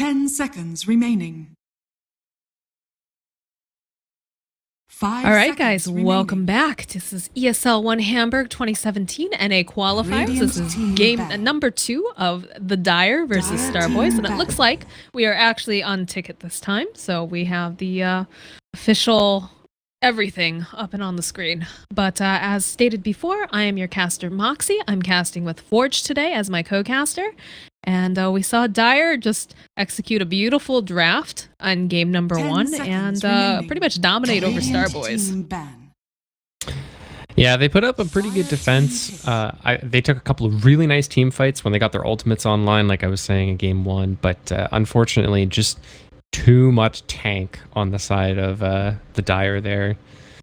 10 seconds remaining. All right, guys, welcome back. This is ESL One Hamburg 2017 NA Qualifiers. This is game number 2 of the Dire versus Starboyz, and it looks like we are actually on ticket this time. So we have the official everything up and on the screen. But as stated before, I am your caster Moxie. I'm casting with Forge today as my co-caster. And we saw Dire just execute a beautiful draft on game number 1 and pretty much dominate over Starboyz. Yeah, they put up a pretty good defense. They took a couple of really nice team fights when they got their ultimates online, like I was saying in game 1. But unfortunately, just too much tank on the side of the Dire there.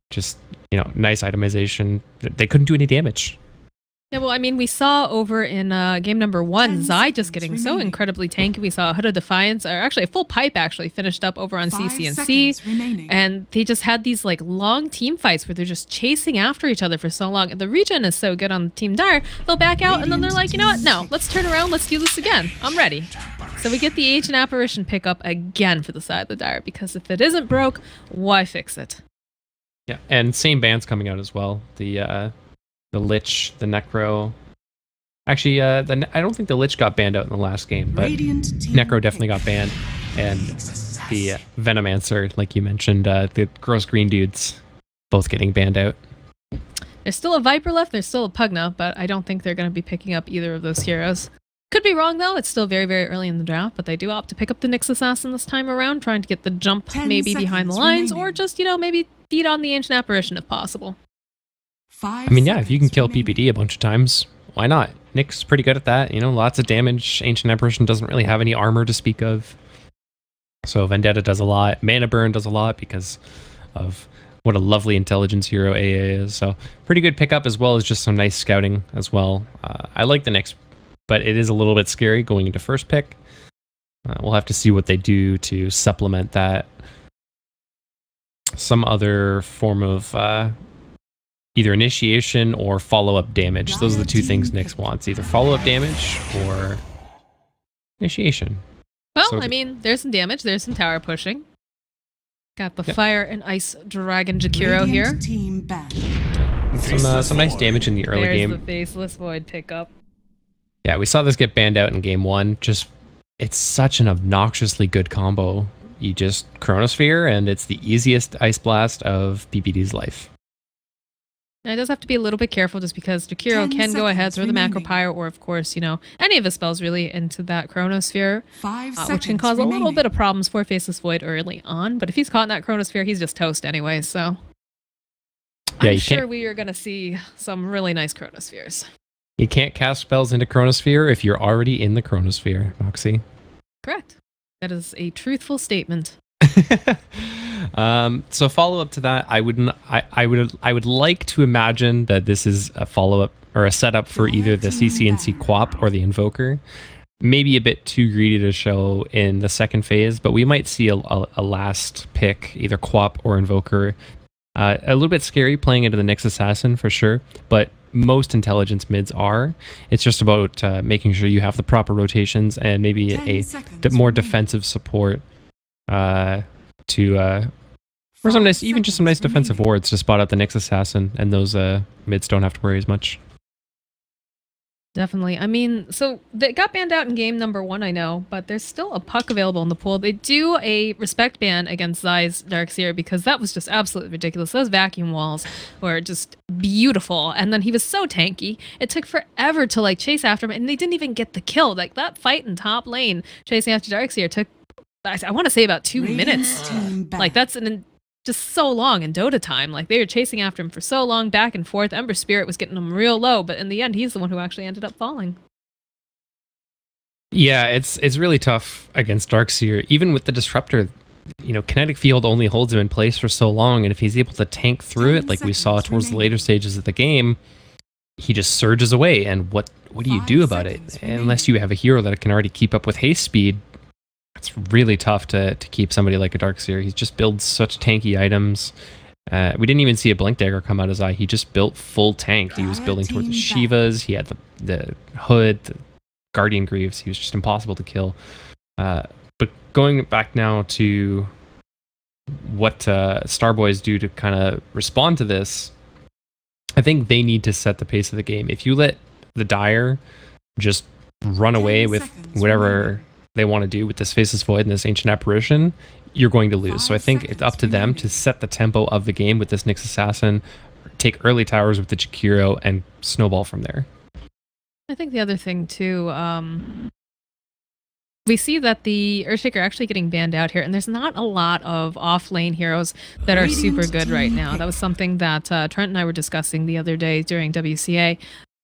Just, you know, nice itemization. They couldn't do any damage. Yeah, well, I mean, we saw over in game number 1, Zai just getting so incredibly tanky. We saw Hood of Defiance, or actually a full pipe actually finished up over on CCNC. And they just had these like long team fights where they're just chasing after each other for so long. And the regen is so good on Team Dire, they'll back out and then they're like, you know what, no, let's turn around, let's do this again. I'm ready. So we get the Ancient Apparition pickup again for the side of the Dire, because if it isn't broke, why fix it? Yeah, and same bands coming out as well. The Lich, the Necro. Actually, I don't think the Lich got banned out in the last game, but Necro definitely got banned. And the Venomancer, like you mentioned, the gross green dudes, both getting banned out. There's still a Viper left, there's still a Pugna, but I don't think they're going to be picking up either of those heroes. Could be wrong, though. It's still very, very early in the draft, but they do opt to pick up the Nyx Assassin this time around, trying to get the jump maybe behind the lines, or just, you know, maybe feed on the Ancient Apparition if possible. I mean, yeah, if you can kill PPD a bunch of times, why not? Nick's pretty good at that, you know, lots of damage. Ancient Apparition doesn't really have any armor to speak of. So Vendetta does a lot. Mana Burn does a lot because of what a lovely intelligence hero AA is. So pretty good pickup, as well as just some nice scouting as well. I like the Nyx, but it is a little bit scary going into first pick. We'll have to see what they do to supplement that. Some other form of either initiation or follow-up damage. Those are the two things Nyx wants, either follow-up damage or initiation. Well, so, I mean, there's some damage, there's some tower pushing. Got the Fire and Ice Dragon Jakiro here. Some nice damage in the early game. There's the Faceless Void pickup. Yeah, we saw this get banned out in game 1. Just, it's such an obnoxiously good combo. You just Chronosphere, and it's the easiest Ice Blast of PPD's life. Now, it does have to be a little bit careful, just because Jakiro can go ahead, throw the Macro Pyre, or of course, you know, any of his spells really into that Chronosphere, which can cause a little bit of problems for Faceless Void early on. But if he's caught in that Chronosphere, he's just toast anyway, so yeah, I'm sure we are going to see some really nice Chronospheres. You can't cast spells into Chronosphere if you're already in the Chronosphere, Moxie. Correct. That is a truthful statement. So follow up to that, I would like to imagine that this is a follow up or a setup for either the CCNC Quap or the Invoker. Maybe a bit too greedy to show in the second phase, but we might see a last pick, either Quap or Invoker. A little bit scary playing into the Nyx Assassin for sure, but most intelligence mids are. It's just about making sure you have the proper rotations and maybe a more defensive support or some nice, even just some nice defensive wards to spot out the Nyx Assassin, and those mids don't have to worry as much. Definitely. I mean, so they got banned out in game number 1, I know, but there's still a puck available in the pool. They do a respect ban against Zai's Darkseer because that was just absolutely ridiculous. Those vacuum walls were just beautiful, and then he was so tanky. It took forever to like chase after him, and they didn't even get the kill. Like that fight in top lane chasing after Darkseer took, I want to say, about 2 minutes. Like that's just so long in Dota time. Like they were chasing after him for so long, back and forth. Ember Spirit was getting him real low, but in the end, he's the one who actually ended up falling. Yeah, it's really tough against Darkseer. Even with the Disruptor, you know, Kinetic Field only holds him in place for so long, and if he's able to tank through it, like we saw towards the later stages of the game, he just surges away. And what do you do about it? Unless you have a hero that can already keep up with haste speed, it's really tough to keep somebody like a Darkseer. He just builds such tanky items. We didn't even see a Blink Dagger come out as He just built full tank. He was building towards the Shivas. He had the Hood, the Guardian Greaves. He was just impossible to kill. But going back now to what Starboyz do to kind of respond to this, I think they need to set the pace of the game. If you let the Dire just run away with whatever they want to do with this Faceless Void and this Ancient Apparition, you're going to lose. So I think it's up to them to set the tempo of the game with this Nyx Assassin, take early towers with the Jakiro, and snowball from there. I think the other thing too, we see that the Earthshaker are actually getting banned out here, and there's not a lot of off-lane heroes that are super good right now. That was something that Trent and I were discussing the other day during WCA.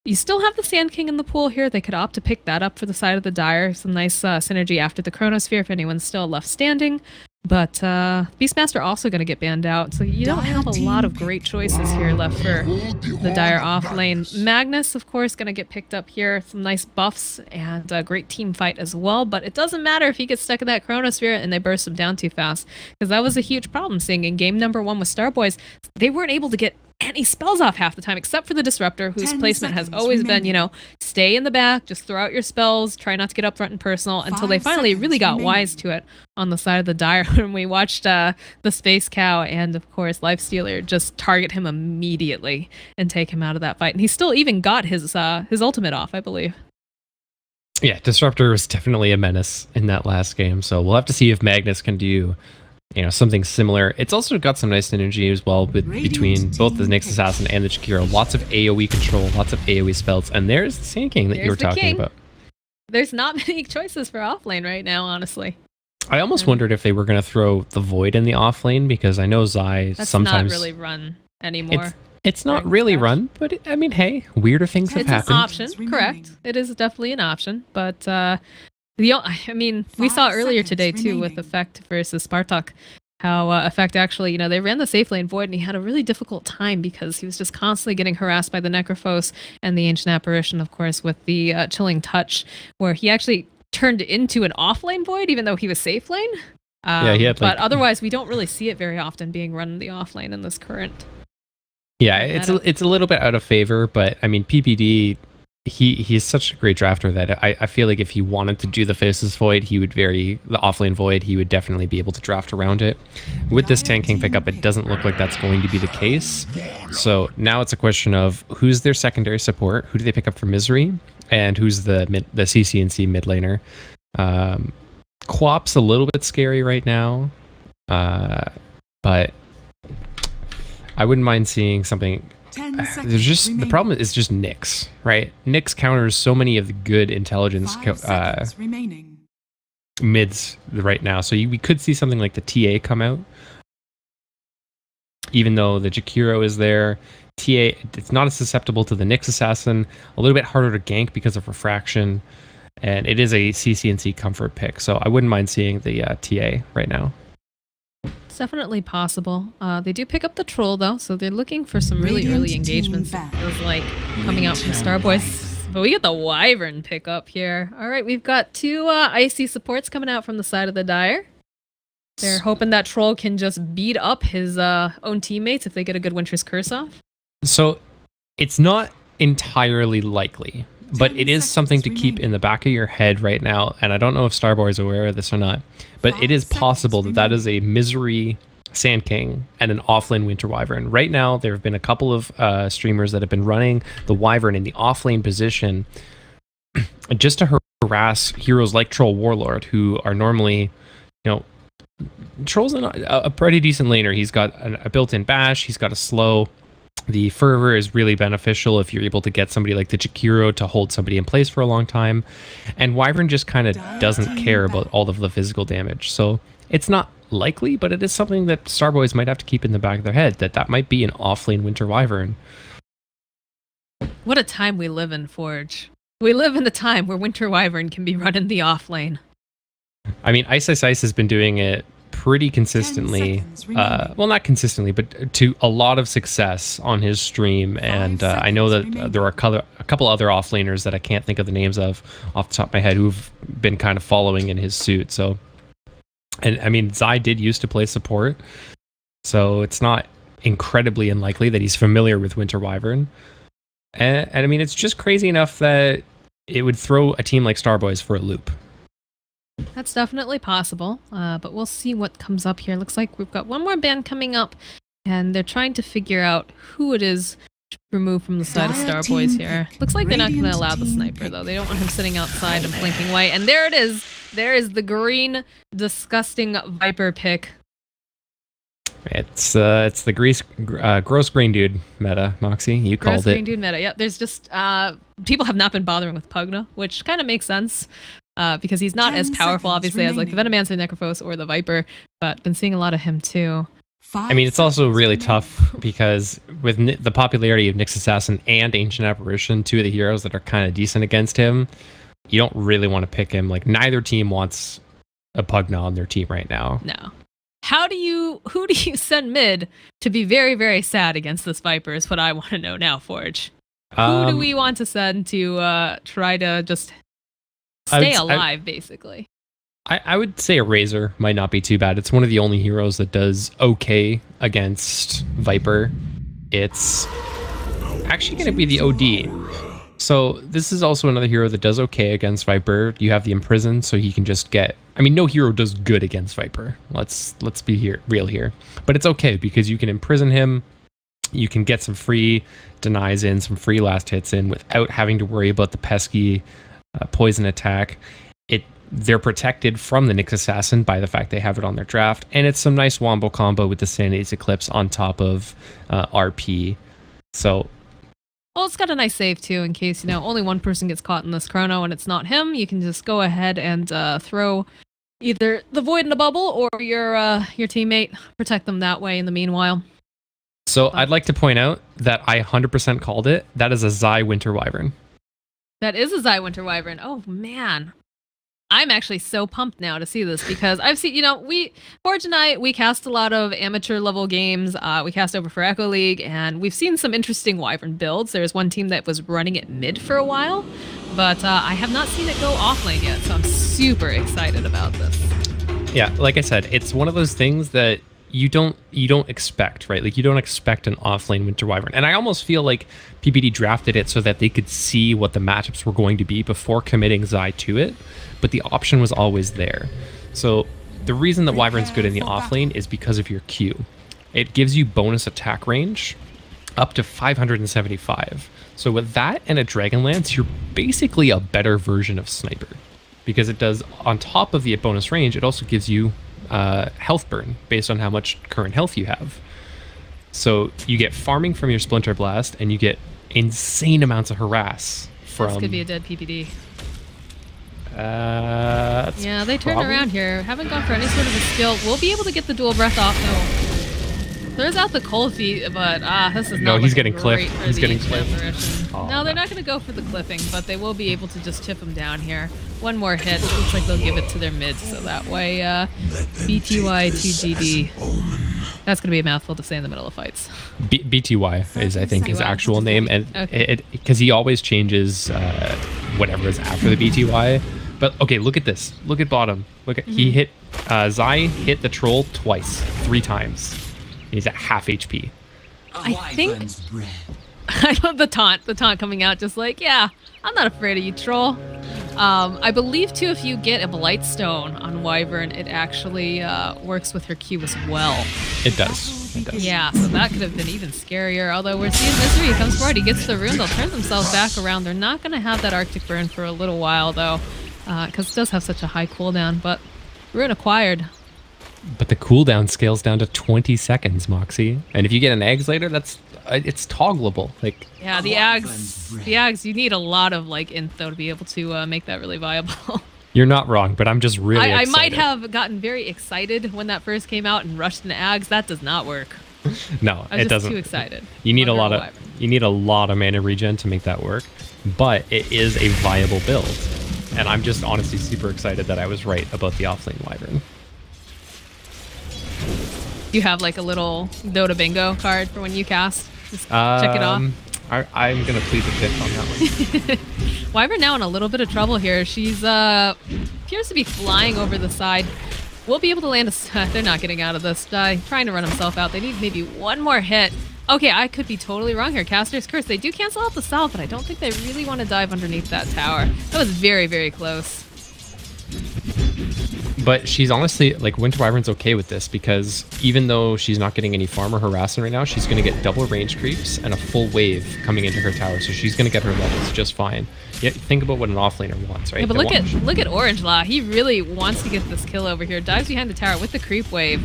You still have the Sand King in the pool here. They could opt to pick that up for the side of the Dire. Some nice synergy after the Chronosphere if anyone's still left standing. But Beastmaster also going to get banned out, so you don't have a lot of great choices here left for the Dire off-lane. Magnus, of course, going to get picked up here. Some nice buffs and a great team fight as well, but it doesn't matter if he gets stuck in that Chronosphere and they burst him down too fast, because that was a huge problem seeing in game number 1 with Starboyz. They weren't able to get any spells off half the time, except for the Disruptor, whose placement has always been, you know, stay in the back, just throw out your spells, try not to get up front and personal, until they finally really got wise to it on the side of the Dire when we watched the Space Cow and, of course, Lifestealer just target him immediately and take him out of that fight. And he still even got his ultimate off, I believe. Yeah, Disruptor was definitely a menace in that last game, so we'll have to see if Magnus can do, you know, something similar. It's also got some nice synergy as well between both the Nyx Assassin and the Jakiro. Lots of AoE control, lots of AoE spells, and there's the Sand King that you were talking about. There's not many choices for offlane right now, honestly. I almost wondered if they were going to throw the Void in the offlane, because I know Zai sometimes... That's not really run anymore. It's not really run, but I mean, hey, weirder things have happened. It's an option, correct. It is definitely an option, but... I mean, we saw earlier today, too, with Effect versus Spartak, how Effect actually, you know, they ran the safe lane Void, and he had a really difficult time because he was just constantly getting harassed by the Necrophos and the Ancient Apparition, of course, with the Chilling Touch, where he actually turned into an off-lane Void, even though he was safe lane. Yeah, he had, like, but otherwise, we don't really see it very often being run in the off-lane in this current. Yeah, it's a little bit out of favor, but, I mean, PPD... He's such a great drafter that I feel like if he wanted to do the Faceless Void, he would the offlane Void, he would definitely be able to draft around it. With this Sand King pickup, it doesn't look like that's going to be the case. So now it's a question of who's their secondary support, who do they pick up for Misery, and who's the CCNC mid laner. Quap's a little bit scary right now, but I wouldn't mind seeing something. There's just the problem is just Nyx, right? Nyx counters so many of the good intelligence mids right now, so we could see something like the TA come out, even though the Jakiro is there. TA, it's not as susceptible to the Nyx Assassin, a little bit harder to gank because of refraction, and it is a CCNC comfort pick, so I wouldn't mind seeing the TA right now. It's definitely possible. They do pick up the Troll, though, so they're looking for some really early engagements. It feels like coming out from Starboyz. But we get the Wyvern pick up here. All right, we've got 2 Icy supports coming out from the side of the Dire. They're hoping that Troll can just beat up his own teammates if they get a good Winter's Curse off. So it's not entirely likely, but it is something to keep in the back of your head right now, and I don't know if Starboy is aware of this or not, but it is possible that that is a Misery Sand King and an offlane Winter Wyvern. Right now, there have been a couple of streamers that have been running the Wyvern in the offlane position just to harass heroes like Troll Warlord, who are normally, you know, Troll's a pretty decent laner. He's got a built-in bash, he's got a slow. The Fervor is really beneficial if you're able to get somebody like the Jakiro to hold somebody in place for a long time. And Wyvern just kind of doesn't care about all of the physical damage. So it's not likely, but it is something that Starboyz might have to keep in the back of their head, that might be an offlane Winter Wyvern. What a time we live in, Forge. We live in a time where Winter Wyvern can be run in the offlane. I mean, Ice has been doing it pretty consistently, well, not consistently, but to a lot of success on his stream, and I know that there are a couple other offlaners that I can't think of the names of off the top of my head who've been kind of following in his suit. So, and I mean, Zai did used to play support, so it's not incredibly unlikely that he's familiar with Winter Wyvern, and I mean, it's just crazy enough that it would throw a team like Starboyz for a loop. That's definitely possible, but we'll see what comes up here. Looks like we've got one more band coming up, and they're trying to figure out who it is to remove from the side of Starboyz here. Looks like they're not going to allow the sniper, though. They don't want him sitting outside and blinking away. And there it is. There is the green, disgusting Viper pick. It's the gross green dude meta, Moxie. You called it. Gross green dude meta. Yeah, there's just people have not been bothering with Pugna, which kind of makes sense because he's not as powerful, obviously, as like the Venomancer, Necrophos, or the Viper, but been seeing a lot of him too. I mean, it's also really tough because with the popularity of Nyx Assassin and Ancient Apparition, two of the heroes that are kind of decent against him, you don't really want to pick him. Like, neither team wants a Pugna on their team right now. No. Who do you send mid to be very, very sad against this Viper is what I want to know now, Forge. Who do we want to send to try to just stay alive, basically? I would say a Razor might not be too bad. It's one of the only heroes that does okay against Viper. It's actually going to be the OD. So this is also another hero that does okay against Viper. You have the Imprison, so he can just get... I mean, no hero does good against Viper. Let's be real here. But it's okay because you can imprison him. You can get some free denies in, some free last hits in without having to worry about the pesky poison attack. They're protected from the Nyx Assassin by the fact they have it on their draft, and it's some nice wombo combo with the Sanity's Eclipse on top of RP. So, well, it's got a nice save too, in case only one person gets caught in this chrono and it's not him. You can just go ahead and throw either the Void in a bubble or your teammate, protect them that way. In the meanwhile, so I'd like to point out that I 100% called it. That is a Zai Winter Wyvern. That is a Zai Winter Wyvern. Oh man. I'm actually so pumped now to see this because I've seen, Forge and I, we cast a lot of amateur level games. We cast over for Echo League, and we've seen some interesting Wyvern builds. There's one team that was running it mid for a while, but I have not seen it go offlane yet, so I'm super excited about this. Yeah, like I said, it's one of those things that you don't expect, right? Like, you don't expect an offlane Winter Wyvern. And I almost feel like PPD drafted it so that they could see what the matchups were going to be before committing Zai to it. But the option was always there. So the reason that Wyvern's good in the offlane is because of your Q. It gives you bonus attack range up to 575. So with that and a Dragonlance, you're basically a better version of Sniper. Because it does, on top of the bonus range, it also gives you health burn based on how much current health you have. So you get farming from your Splinter Blast, and you get insane amounts of harass from... This could be a dead PPD. Yeah, they turned around here. Haven't gone for any sort of a skill. We'll be able to get the dual breath off though. There's out the cold feet, but this is not. No, he's getting clipped. He's getting clipped. Oh, no, they're not going to go for the clipping, but they will be able to just chip him down here. One more hit. Looks like they'll give it to their mid, so that way BTY 2GD. That's going to be a mouthful to say in the middle of fights. BTY is, I think, his actual name, and because he always changes whatever is after the BTY. But okay, look at this. Look at bottom. Look at he hit Zai hit the troll twice, 3 times. He's at half HP. I think I love the taunt coming out, just like, yeah, I'm not afraid of you, troll. I believe too, if you get a Blightstone on Wyvern, it actually works with her Q as well. It does. It does. Yeah, so that could have been even scarier. Although we're seeing Misery, he comes forward, he gets the rune, they'll turn themselves back around. They're not going to have that Arctic Burn for a little while though, because it does have such a high cooldown, but rune acquired. But the cooldown scales down to 20 seconds, Moxie. And if you get an Ags later, it's toggleable. Like, yeah, the Ags, you need a lot of like info to be able to make that really viable. You're not wrong, but I'm just really excited. I might have gotten very excited when that first came out and rushed into Ags. That does not work. No, it doesn't. Too excited. You need a lot of mana regen to make that work, but it is a viable build. And I'm just honestly super excited that I was right about the offlane Wyvern. You have like a little Dota bingo card for when you cast. Just check it off. I'm gonna plead the fifth on that one. Wyvern now in a little bit of trouble here. She's appears to be flying over the side. We'll be able to land a... They're not getting out of this. Trying to run himself out. They need maybe one more hit. Okay, I could be totally wrong here. Caster's Curse. They do cancel out the salve, but I don't think they really want to dive underneath that tower. That was very, very close. But she's honestly, like, Winter Wyvern's okay with this because even though she's not getting any farm or harassment right now, she's going to get double range creeps and a full wave coming into her tower. So she's going to get her levels just fine. Yeah, think about what an offlaner wants, right? Yeah, but look at Orange Law. He really wants to get this kill over here. Dives behind the tower with the creep wave.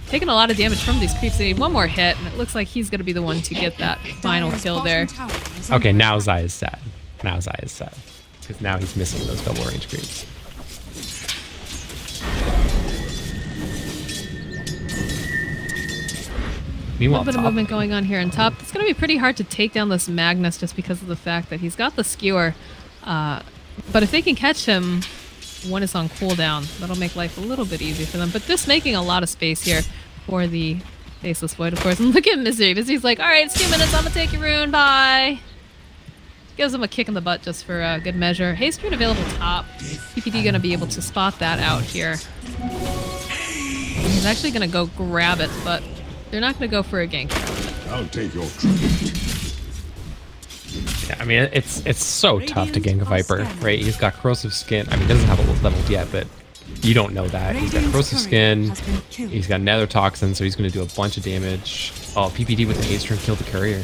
Taking a lot of damage from these creeps. They need one more hit, and it looks like he's going to be the one to get that final kill there. Okay, now Zai is sad. Now Zai is sad. Because now he's missing those double range creeps. A little bit of movement going on here on top. It's going to be pretty hard to take down this Magnus just because of the fact that he's got the skewer. But if they can catch him, one is on cooldown. That'll make life a little bit easier for them. But just making a lot of space here for the Faceless Void, of course. And look at Misery. Misery's like, all right, it's 2 minutes. I'm going to take your rune. Bye. Gives him a kick in the butt just for good measure. Haste rune available top. PPD going to be able to spot that out here. He's actually going to go grab it, but they're not going to go for a gank. I'll take your tribute. Yeah, I mean, it's so tough to gank a Viper, right? He's got corrosive skin. I mean, he doesn't have it leveled yet, but you don't know that. He's got corrosive skin. He's got nether toxin, so he's going to do a bunch of damage. Oh, PPD with the haste rune killed the courier.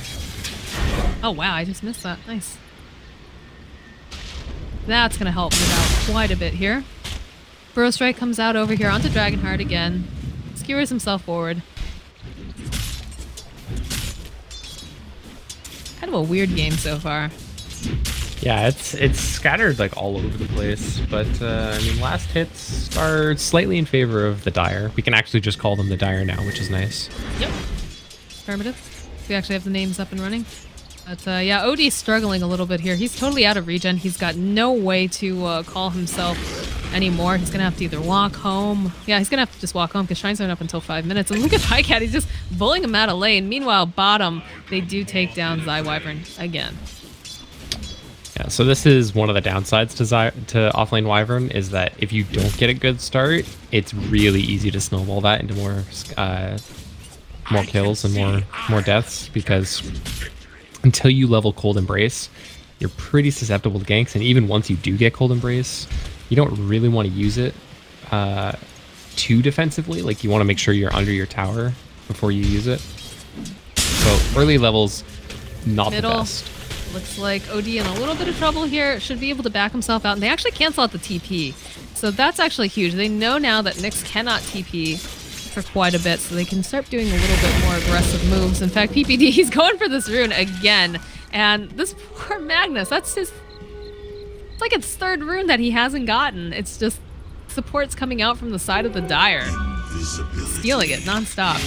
Oh, wow, I just missed that. Nice. That's going to help him out quite a bit here. Burrow Strike comes out over here onto Dragonheart again. Skewers himself forward. Kind of a weird game so far. Yeah, it's scattered like all over the place, but I mean, last hits are slightly in favor of the Dire. We can actually just call them the Dire now, which is nice. Yep. Affirmative. We actually have the names up and running. But yeah, OD's struggling a little bit here. He's totally out of regen. He's got no way to call himself anymore. He's going to have to either walk home. Yeah, he's going to have to just walk home because Shrines aren't up until 5 minutes. And look at Highcat. He's just bullying him out of lane. Meanwhile, bottom, they do take down Zai Wyvern again. Yeah, so this is one of the downsides to offlane Wyvern is that if you don't get a good start, it's really easy to snowball that into more kills and more deaths because until you level Cold Embrace, you're pretty susceptible to ganks, and even once you do get Cold Embrace, you don't really want to use it too defensively. Like, you want to make sure you're under your tower before you use it. So early levels, not the best. Looks like OD in a little bit of trouble here. Should be able to back himself out, and they actually cancel out the TP. So that's actually huge. They know now that Nyx cannot TP for quite a bit, so they can start doing a little bit more aggressive moves. In fact, PPD, he's going for this rune again. And this poor Magnus, that's his... It's like its third rune that he hasn't gotten. It's just supports coming out from the side of the Dire. Stealing it non-stop.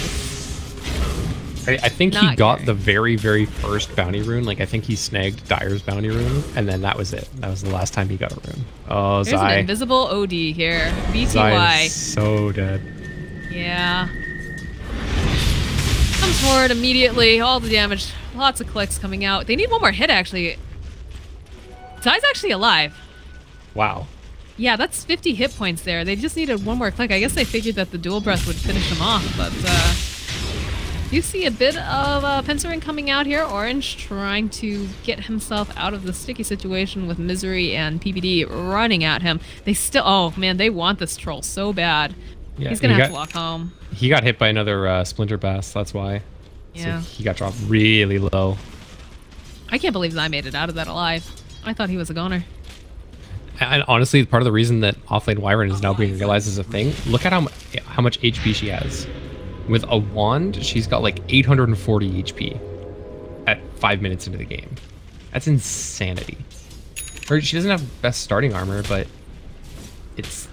I think he got the very, very first bounty rune. Like, I think he snagged Dire's bounty rune, and then that was it. That was the last time he got a rune. Oh, There's Zai. an invisible OD here. BTY. Zai is so dead. Yeah. Comes forward immediately. All the damage. Lots of clicks coming out. They need one more hit, actually. Zai's actually alive. Wow. Yeah, that's 50 hit points there. They just needed one more click. I guess they figured that the dual breath would finish him off, but you see a bit of Pincering coming out here. Orange trying to get himself out of the sticky situation with Misery and PPD running at him. They still... Oh, man, they want this troll so bad. Yeah, he's going to have to walk home. He got hit by another Splinter Bass, that's why. Yeah. So he got dropped really low. I can't believe I made it out of that alive. I thought he was a goner. And honestly, part of the reason that offlane Wyvern is now being realized as a thing, look at how much HP she has. With a wand, she's got like 840 HP at 5 minutes into the game. That's insanity. Or she doesn't have best starting armor, but it's...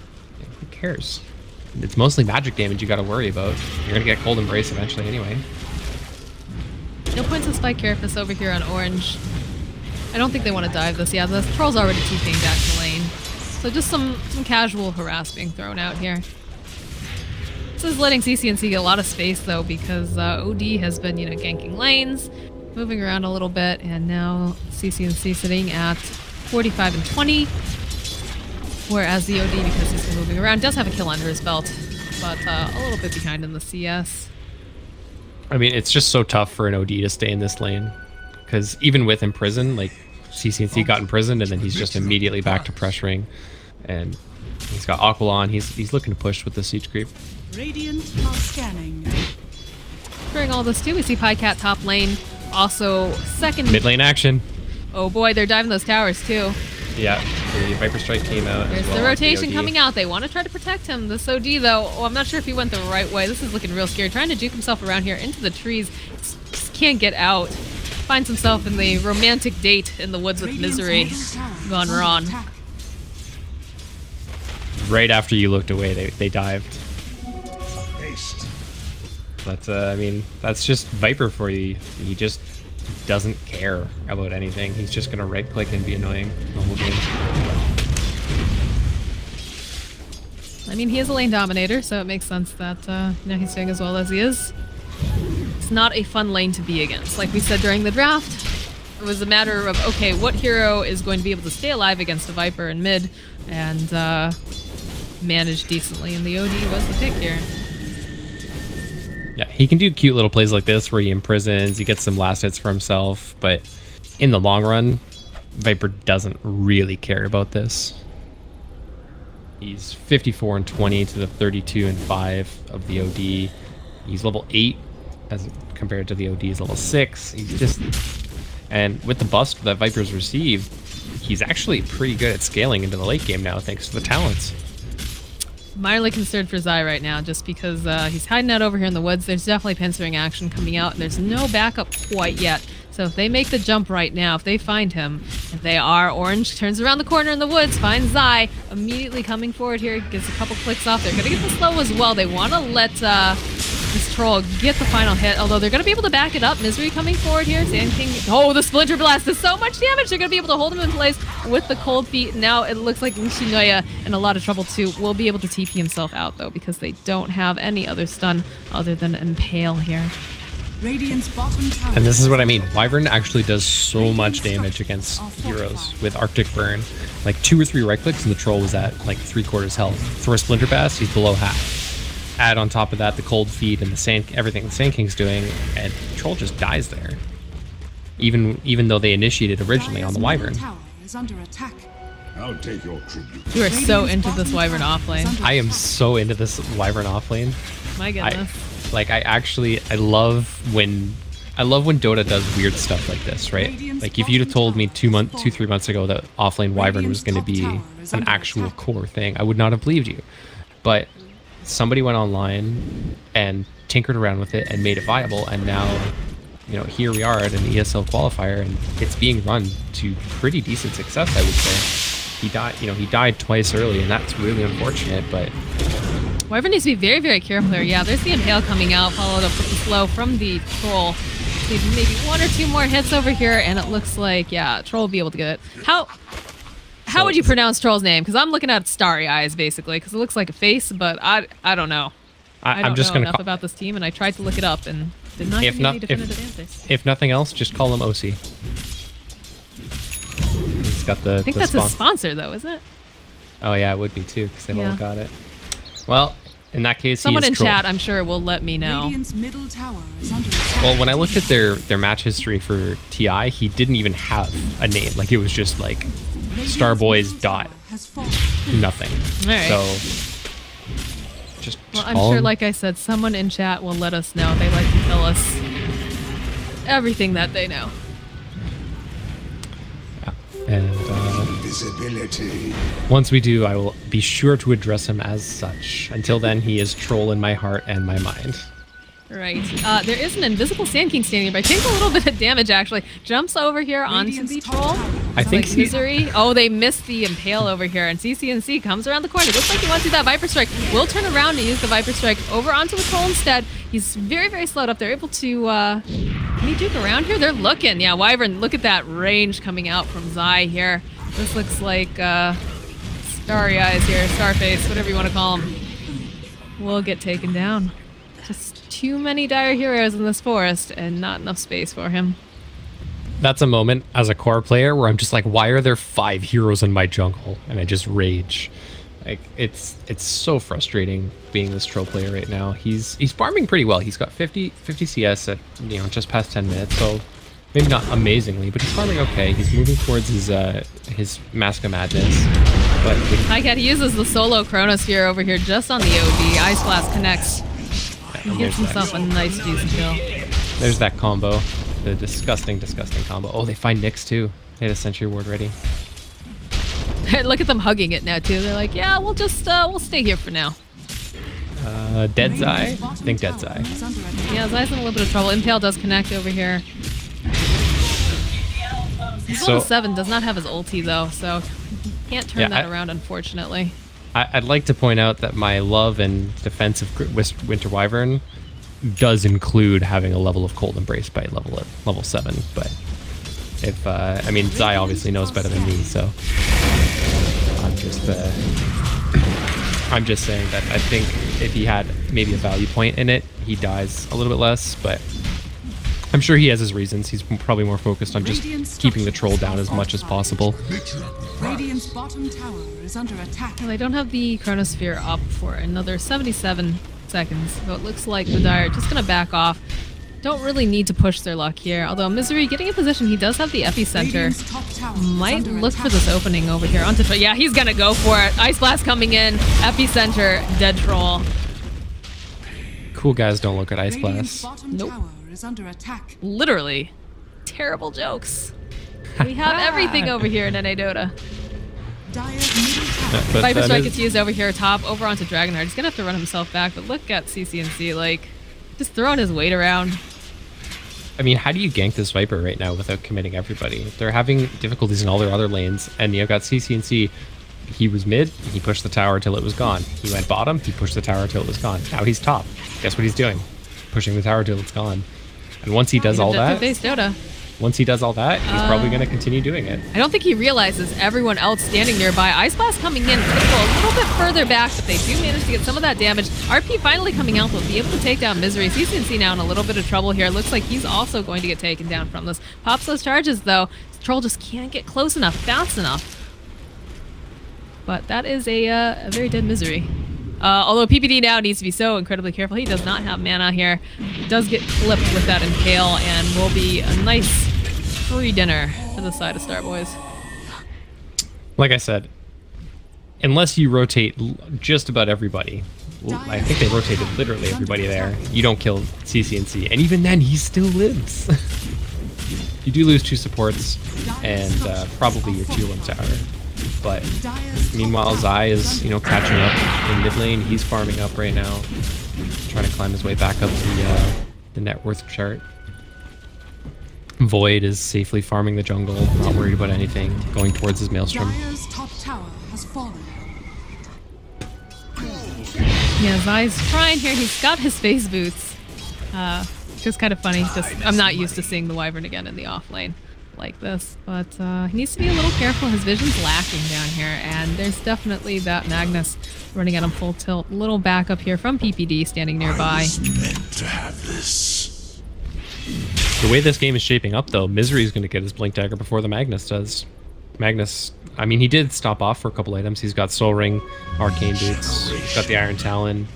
who cares? It's mostly magic damage you got to worry about. You're going to get Cold Embrace eventually anyway. No points of Spike Carapace over here on Orange. I don't think they want to dive this. Yeah, the troll's already TPing back to lane. So just some casual harass being thrown out here. This is letting CCNC get a lot of space, though, because OD has been, ganking lanes, moving around a little bit, and now CCNC sitting at 45 and 20, whereas the OD, because he's been moving around, does have a kill under his belt, but a little bit behind in the CS. I mean, it's just so tough for an OD to stay in this lane, because even with Imprison, like, CCNC got imprisoned, and then he's just immediately back to pressuring And he's got Aqualon. He's looking to push with the siege creep. Radiant are scanning. During all this too, we see Pycat top lane. Also, second Mid lane action. Oh boy, they're diving those towers too. Yeah, the Viper Strike came out. There's as well, the rotation OD. coming out. They want to try to protect him. This OD though, I'm not sure if he went the right way. This is looking real scary. Trying to juke himself around here into the trees. Just can't get out. Finds himself in the romantic date in the woods with Misery. Gone wrong. Right after you looked away, they dived. But I mean, that's just Viper for you. He just doesn't care about anything. He's just gonna right click and be annoying the whole game. I mean, he is a lane dominator, so it makes sense that he's doing as well as he is. It's not a fun lane to be against. Like we said during the draft, it was a matter of, okay, what hero is going to be able to stay alive against a Viper in mid and manage decently, and the OD was the pick here. Yeah, he can do cute little plays like this where he imprisons, he gets some last hits for himself, but in the long run, Viper doesn't really care about this. He's 54 and 20 to the 32 and 5 of the OD. He's level 8 as compared to the OD's level 6. He's just, and with the bust that Viper's received, he's actually pretty good at scaling into the late game now thanks to the talents. Mildly concerned for Zai right now, just because he's hiding out over here in the woods. There's definitely pincering action coming out, and there's no backup quite yet. So if they make the jump right now, if they find him, if they are, Orange turns around the corner in the woods, finds Zai, immediately coming forward here, gets a couple clicks off. They're going to get the slow as well. They want to let this troll get the final hit, although they're going to be able to back it up. Misery coming forward here. Sand King. Oh, the Splinter Blast does so much damage. They're going to be able to hold him in place with the cold feet. Now it looks like Nishinoya in a lot of trouble too. Will be able to TP himself out though, because they don't have any other stun other than Impale here. Radiant's bottom tower. And this is what I mean. Wyvern actually does so much damage against heroes with Arctic Burn. Like 2 or 3 right clicks and the troll was at like 3/4 health. Throw a Splinter Blast, he's below half. Add on top of that the cold feed and the sand, everything the Sand King's doing, and Troll just dies there. Even though they initiated originally on the Wyvern. I'll take your tribute. You are so into this Wyvern offlane. I am so into this Wyvern offlane. My goodness. I love when Dota does weird stuff like this, right? Like if you'd have told me 3 months ago that offlane Wyvern was going to be an actual core thing, I would not have believed you. But somebody went online and tinkered around with it and made it viable, and now, you know, here we are at an ESL qualifier, and it's being run to pretty decent success, I would say. He died twice early, and that's really unfortunate, but Wyvern needs to be very, very careful here. Yeah, there's the Impale coming out, followed up with the slow from the Troll. Maybe 1 or 2 more hits over here, and it looks like, yeah, Troll will be able to get it. How would you pronounce Troll's name? Because I'm looking at Starry Eyes, basically, because it looks like a face, but I don't know. I don't know enough about this team, and I tried to look it up, and did not give me any definitive answers. If nothing else, just call him OC. He's got the I think that's his sponsor, though, isn't it? Oh, yeah, it would be, too, because they've all got it. Well, in that case, someone in Troll. chat, I'm sure, will let me know. Middle tower is under attack. Well, when I looked at their match history for TI, he didn't even have a name. Like, it was just like Starboyz dot nothing. All right. So just well, I'm sure, like I said, someone in chat will let us know. They like to tell us everything that they know. Yeah. And once we do, I will be sure to address him as such. Until then, he is Troll in my heart and my mind. Right. There is an invisible Sand King standing by. Takes a little bit of damage, actually. Jumps over here onto the Troll. I think like Misery. Oh, they missed the Impale over here. And CCNC comes around the corner. Looks like he wants to do that Viper Strike. Will turn around and use the Viper Strike over onto the Troll instead. He's very, very slowed up. They're able to... can he juke around here? They're looking. Yeah, Wyvern, look at that range coming out from Zai here. This looks like Starry Eyes here. Starface, whatever you want to call him. Will get taken down. Just too many dire heroes in this forest and not enough space for him. That's a moment as a core player where I'm just like, why are there 5 heroes in my jungle? And I just rage. Like it's so frustrating being this Troll player right now. He's farming pretty well. He's got 50 CS at, you know, just past 10 minutes. So maybe not amazingly, but he's farming okay. He's moving towards his Mask of Madness. But I get he uses the solo Chronosphere over here just on the OD. Ice Blast connects. He gives himself a nice decent kill. There's that combo. The disgusting, disgusting combo. Oh, they find Nyx too. They had a Sentry Ward ready. Look at them hugging it now too. They're like, yeah, we'll just we'll stay here for now. Dead Zai? I think Dead Zai. Yeah, Zai's in a little bit of trouble. Impale does connect over here. His level 7 does not have his ulti though, so he can't turn that around, unfortunately. I'd like to point out that my love and defense of Winter Wyvern does include having a level of Cold Embrace by level 7, but if I mean Zai obviously knows better than me, so I'm just saying that I think if he had maybe a value point in it, he dies a little bit less, but I'm sure he has his reasons. He's probably more focused on just keeping the troll down as much as possible. Radiant's bottom tower is under attack. Well, they don't have the Chronosphere up for another 77 seconds, so it looks like the Dire are just going to back off. Don't really need to push their luck here, although Misery getting in position, he does have the epicenter. Might look for this opening over here. Onto yeah, he's going to go for it. Ice Blast coming in, epicenter, dead troll. Cool guys don't look at Ice Blast. Nope. Is under attack. Literally. Terrible jokes. We have everything over here in NA Dota. Viper Strike gets used over here top, over onto Dragonheart. He's gonna have to run himself back, but look at CCNC, like, just throwing his weight around. I mean, how do you gank this Viper right now without committing everybody? They're having difficulties in all their other lanes, and you got CCNC. He was mid, he pushed the tower till it was gone. He went bottom, he pushed the tower till it was gone. Now he's top. Guess what he's doing? Pushing the tower till it's gone. And once he does all that, he's probably going to continue doing it. I don't think he realizes everyone else standing nearby. Ice Blast coming in, it's a little bit further back, but they do manage to get some of that damage. RP finally coming out, will be able to take down Misery. CCNC now in a little bit of trouble here. Looks like he's also going to get taken down from this. Pops those charges though. This troll just can't get close enough, fast enough. But that is a very dead Misery. Although PPD now needs to be so incredibly careful. He does not have mana here. Does get clipped with that Impale and will be a nice free dinner to the side of Starboyz. Like I said, unless you rotate just about everybody, I think they rotated literally everybody there, you don't kill CCNC. And even then, he still lives. You do lose 2 supports and probably your tier 1 tower. But meanwhile, Zai is, you know, catching up in mid lane. He's farming up right now, trying to climb his way back up the net worth chart. Void is safely farming the jungle, not worried about anything, going towards his Maelstrom. Dire's top tower has fallen. Yeah, Zai's trying here. He's got his phase boots. Just kind of funny. I'm not used to seeing the Wyvern again in the off lane like this, but he needs to be a little careful. His vision's lacking down here, and there's definitely that Magnus running at him full tilt. Little backup here from PPD standing nearby. Meant to have this. The way this game is shaping up, though, Misery is going to get his Blink Dagger before the Magnus does. Magnus, I mean, he did stop off for a couple items. He's got Soul Ring, Arcane Boots, he's got the Iron Talon,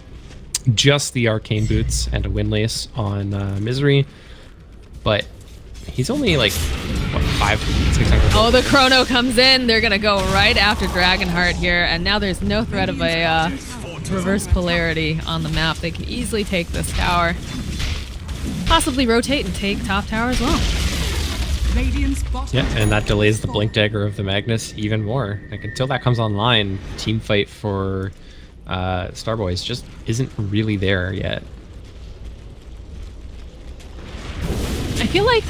just the Arcane Boots, and a Windlace on Misery, but he's only like, what, 500-600? Oh, the Chrono comes in. They're going to go right after Dragonheart here, and now there's no threat of a reverse polarity on the map. They can easily take this tower. Possibly rotate and take top tower as well. Yeah, and that delays the Blink Dagger of the Magnus even more. Like, until that comes online, team fight for Starboyz just isn't really there yet. I feel like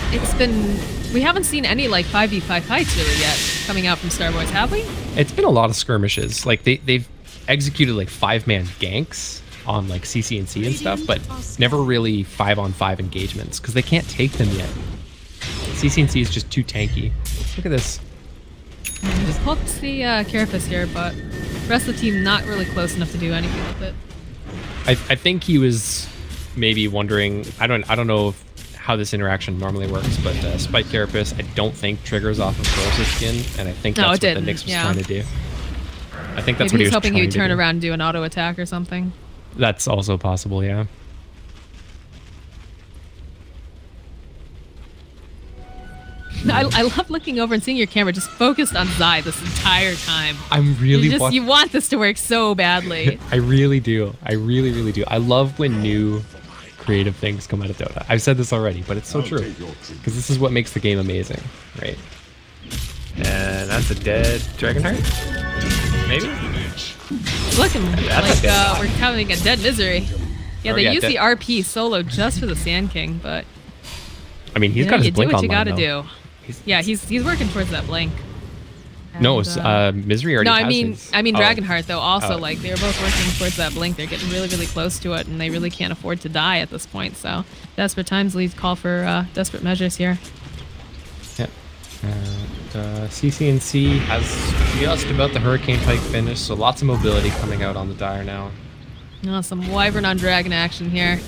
we haven't seen any like 5v5 fights really yet coming out from Starboyz, have we? It's been a lot of skirmishes. Like they've executed like 5-man ganks on like CCNC and stuff, but never really 5-on-5 engagements because they can't take them yet. CCNC is just too tanky. Look at this. Just hooked the Carapace here, but the rest of the team not really close enough to do anything with it. I think he was maybe wondering. I don't know how this interaction normally works, but Spike Carapace I don't think triggers off of Corrosive Skin, and I think that's what the Nyx was trying to do. I think that's what he was hoping trying you'd to turn do. around and do an auto attack or something. That's also possible, yeah. I love looking over and seeing your camera just focused on Zai this entire time. I'm really you want this to work so badly. I really do. I really, really do. I love when new creative things come out of Dota. I've said this already, but it's so true. Because this is what makes the game amazing, right? And that's a dead Dragonheart? Maybe? It's looking like we're having a dead Misery. Yeah, they use the RP solo just for the Sand King, but... I mean, he's got his blink online, you do what you gotta do. He's working towards that blink. And, no, Misery already has his. I mean Dragonheart though also like they're both working towards that blink. They're getting really, really close to it, and they really can't afford to die at this point. So desperate times leads call for desperate measures here. Yep. CCNC has just about the Hurricane Pike finish, so lots of mobility coming out on the Dire now. Oh, some Wyvern on Dragon action here.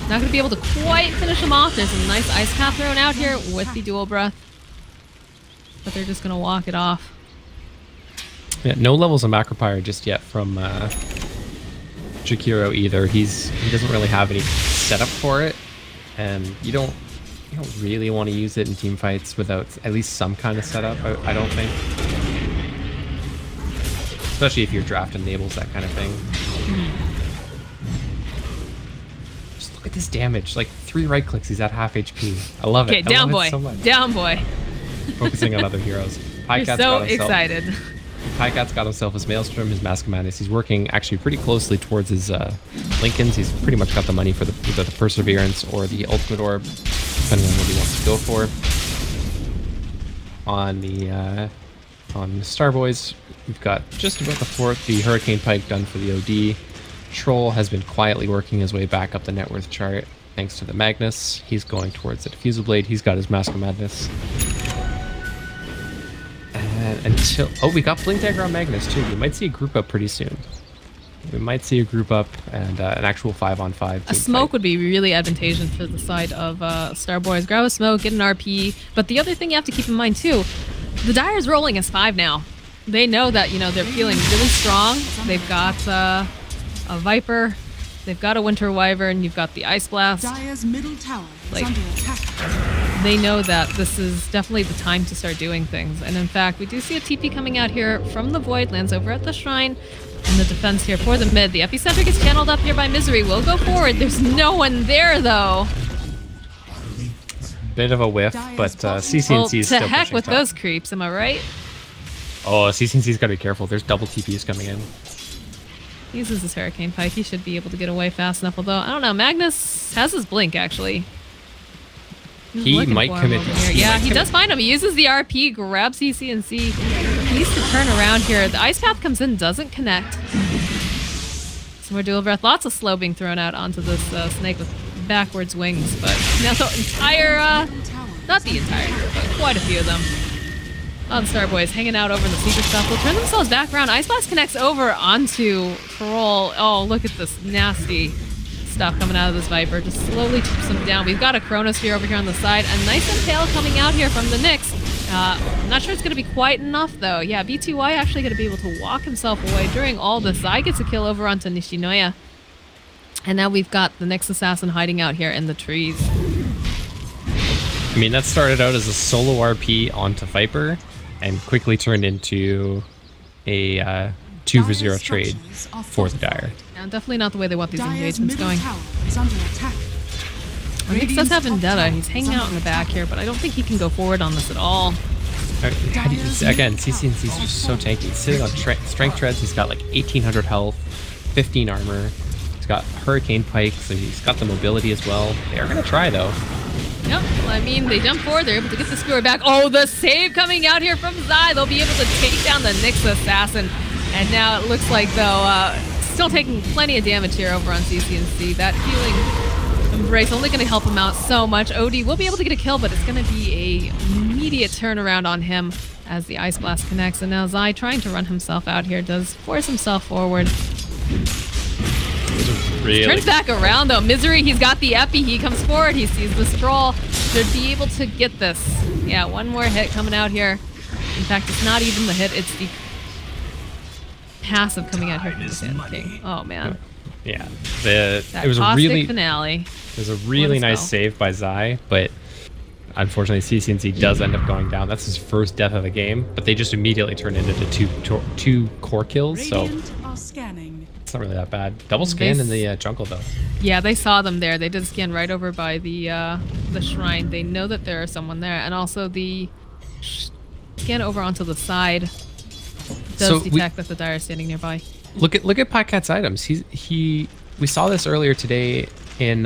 Not going to be able to quite finish him off. There's a nice Ice Path thrown out here with the Dual Breath, but they're just going to walk it off. Yeah, no levels of Macropyre just yet from Jakiro either. He doesn't really have any setup for it, and you don't really want to use it in team fights without at least some kind of setup. I don't think, especially if your draft enables that kind of thing. Just look at this damage! Like 3 right clicks, he's at half HP. I love it. Okay, down boy, so much. Down boy. Focusing on other heroes. You're so excited. Pycat's got himself his Maelstrom, his Mask of Madness. He's working actually pretty closely towards his Lincolns. He's pretty much got the money for either the Perseverance or the Ultimate Orb, depending on what he wants to go for. On the Starboyz, we've got just about the Hurricane Pike done for the OD. Troll has been quietly working his way back up the net worth chart thanks to the Magnus. He's going towards the Diffusal Blade. He's got his Mask of Madness. We got Blink Dagger on Magnus too. We might see a group up pretty soon. We might see a group up and an actual 5-on-5. A smoke would be really advantageous for the side of Starboyz. Grab a smoke, get an RP. But the other thing you have to keep in mind too, the Dire's rolling as 5 now. They know that they're feeling really strong. They've got a Viper, they've got a Winter Wyvern, you've got the Ice Blast. Dire's middle tower is under attack. They know that this is definitely the time to start doing things. And in fact, we do see a TP coming out here from the Void, lands over at the Shrine. And the defense here for the mid. The Epicenter gets channeled up here by Misery. Will go forward. There's no one there, though. Bit of a whiff, but CCNC is still to heck pushing with top. those creeps, am I right? Oh, CCNC's got to be careful. There's double TPs coming in. He uses his Hurricane Pike. He should be able to get away fast enough, although, I don't know. Magnus has his Blink, actually. He might commit. Yeah, he does find him. He uses the RP, grabs CCNC. He needs to turn around here. The Ice Path comes in, doesn't connect. Some more Dual Breath. Lots of slow being thrown out onto this snake with backwards wings. But now the entire, not the entire group, but quite a few of them. On Starboyz hanging out over in the secret stuff. Will turn themselves back around. Ice Blast connects over onto Troll. Oh, look at this nasty stuff coming out of this Viper. Just slowly chips him down. We've got a Chronosphere over here on the side. A nice Impale coming out here from the Nyx. I'm not sure it's going to be quite enough, though. Yeah, B2Y actually going to be able to walk himself away during all this. Zai gets a kill over onto Nishinoya. And now we've got the Nyx Assassin hiding out here in the trees. I mean, that started out as a solo RP onto Viper and quickly turned into a 2-for-0 trade for the Dire. Yeah, definitely not the way they want these engagements going. Nyx does have Vendetta. He's hanging out in the back here, but I don't think he can go forward on this at all. Again, CCNC's just so tanky. He's sitting on Strength Treads. He's got like 1800 health, 15 armor. He's got Hurricane Pike, so he's got the mobility as well. They are going to try, though. Yep, well, I mean, they jump forward. They're able to get the skewer back. Oh, the save coming out here from Zai. They'll be able to take down the Nyx Assassin. And now it looks like, though, still taking plenty of damage here over on CCNC. That healing Embrace only going to help him out so much. OD will be able to get a kill, but it's going to be a immediate turnaround on him as the Ice Blast connects. And now Zai, trying to run himself out here, does force himself forward. Really? Turns back around though. Misery, he's got the Epi. He comes forward. He sees the Stroll. Should be able to get this. Yeah, one more hit coming out here. In fact, it's not even the hit. It's the passive coming out here from the Sand King. Oh man. Yeah, it was a really finale. It was a really nice save by Zai, but unfortunately, CCNC does end up going down. That's his first death of the game, but they just immediately turn it into two core kills, so it's not really that bad. Double scan in the jungle, though. Yeah, they saw them there. They did scan right over by the shrine. They know that there is someone there, and also the scan over onto the side does detect that the Dire is standing nearby. Look at Pycat's items. We saw this earlier today in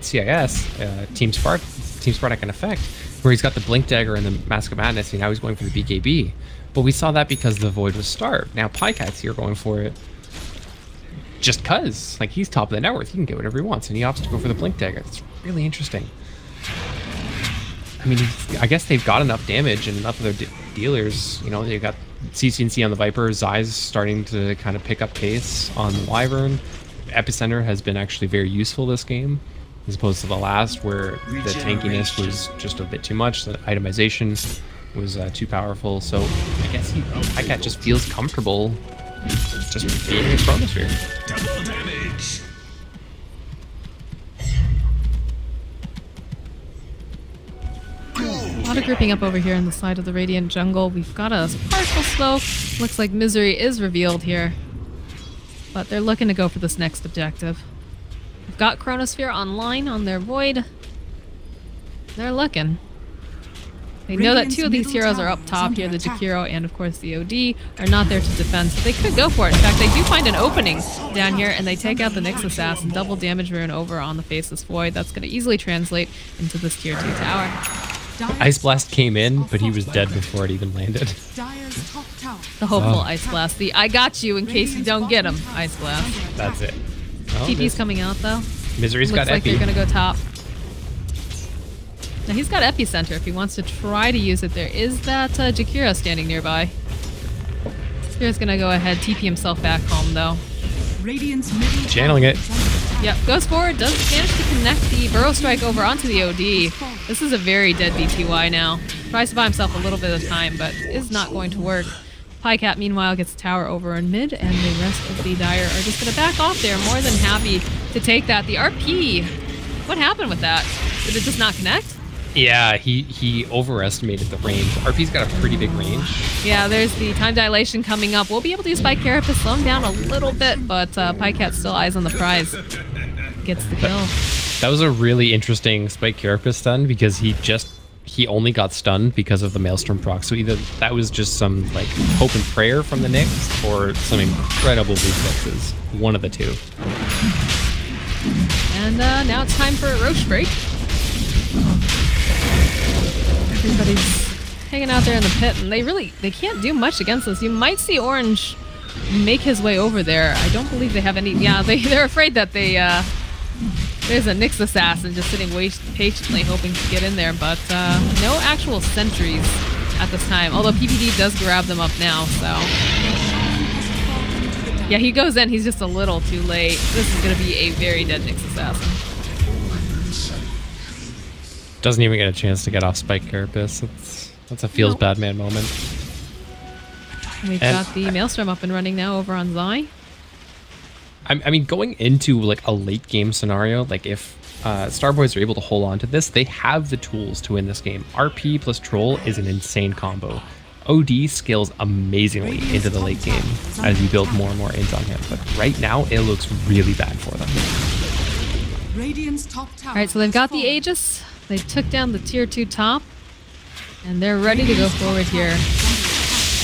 CIS, Team Spartak and Effect, where he's got the Blink Dagger and the Mask of Madness, and now he's going for the BKB. But we saw that because the Void was starved. Now Pycat's here going for it just cause. Like, he's top of the net worth. He can get whatever he wants, and he opts to go for the Blink Dagger. It's really interesting. I mean, I guess they've got enough damage and enough of their dealers. You know, they've got CCNC on the Viper. Zai's starting to kind of pick up pace on the Wyvern. Epicenter has been actually very useful this game, as opposed to the last, where the tankiness was just a bit too much. The itemization was too powerful. So I guess Pycat just feels comfortable just being in Chronosphere. Double damage. A lot of grouping up over here on the side of the Radiant jungle. We've got a partial smoke. Looks like Misery is revealed here. But they're looking to go for this next objective. We've got Chronosphere online on their Void. They're looking. They know that two of these heroes are up top here, the Jakiro and of course the OD, are not there to defend, so they could go for it. In fact, they do find an opening down here, and they take out the Nyx Assassin, double damage rune over on the Faceless Void. That's going to easily translate into this tier 2 tower. Ice Blast came in, but he was dead before it even landed. The hopeful Ice Blast. The I got you in case you don't get him Ice Blast. That's it. Oh, TP's coming out though. Misery's got Looks like Epi. they're going to go top. Now he's got Epicenter if he wants to try to use it. There is that Jakiro standing nearby. Jakira's going to go ahead, TP himself back home though. Channeling it. Yep, goes forward, does manage to connect the Burrow Strike over onto the OD. This is a very dead BTY now. Tries to buy himself a little bit of time, but is not going to work. Pycat, meanwhile, gets the tower over in mid, and the rest of the Dire are just going to back off there. More than happy to take that. The RP, what happened with that? Did it just not connect? Yeah, he overestimated the range. RP's got a pretty big range. Yeah, there's the time dilation coming up. We'll be able to use Spike Carapace, slow him down a little bit, but Pycat still eyes on the prize. Gets the kill. That was a really interesting Spike Carapace stun, because he only got stunned because of the Maelstrom proc. So either that was just some like hope and prayer from the Nyx, or some incredible reflexes. One of the two. And now it's time for a Roche break. Everybody's hanging out there in the pit, and they can't do much against this. You might see Orange make his way over there. I don't believe they have any. Yeah, they're afraid that there's a Nyx Assassin just sitting patiently hoping to get in there, but no actual sentries at this time. Although PPD does grab them up now, so yeah, he goes in. He's just a little too late. This is going to be a very dead Nyx Assassin. Doesn't even get a chance to get off Spike Carapace. That's a feels bad man moment. We've got the Maelstrom up and running now over on Zai. I mean, going into like a late game scenario, like if Starboyz are able to hold on to this, they have the tools to win this game. RP plus Troll is an insane combo. OD scales amazingly into the late game as you build more and more ins on him, but right now it looks really bad for them. Alright, so they've got the Aegis. They took down the tier 2 top, and they're ready to go forward here.